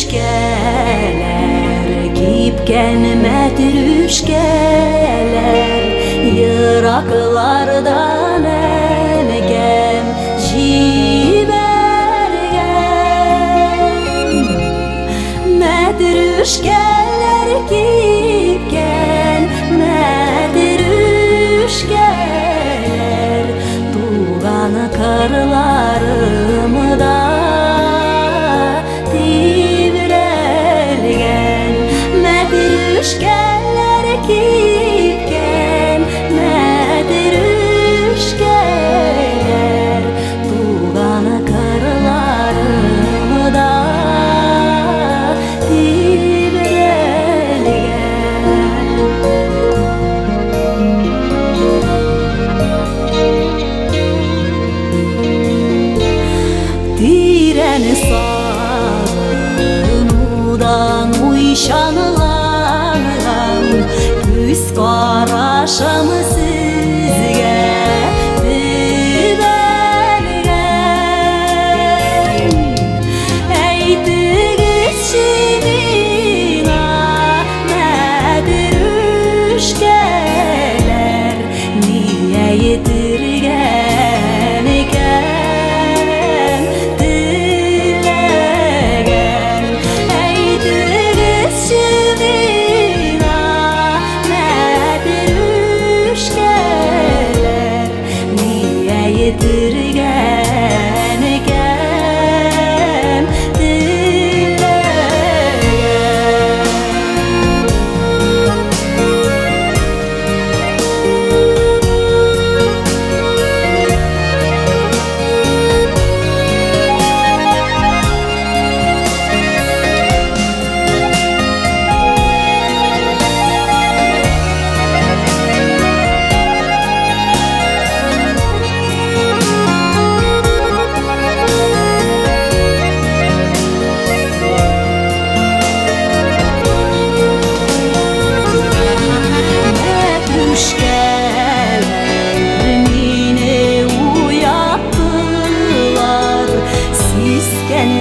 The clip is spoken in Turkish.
Matrüşkeler kipken matrüşkeler Yıraklardan engem jibergen Matrüşkeler kipken matrüşkeler Tuğan karlarımda Matrüşkeler kipken matrüşkeler Tuğan karlarımda tibrelgen Tiren sağınudan uyşanılan Göz karışım sizge bibergen Eytiniz şimina matrüşkeler Niye yedirgen iken dilegen Eytiniz şimina matrüşkeler Niye yedirgen iken Matrüşkeler yine uyattılar Sisken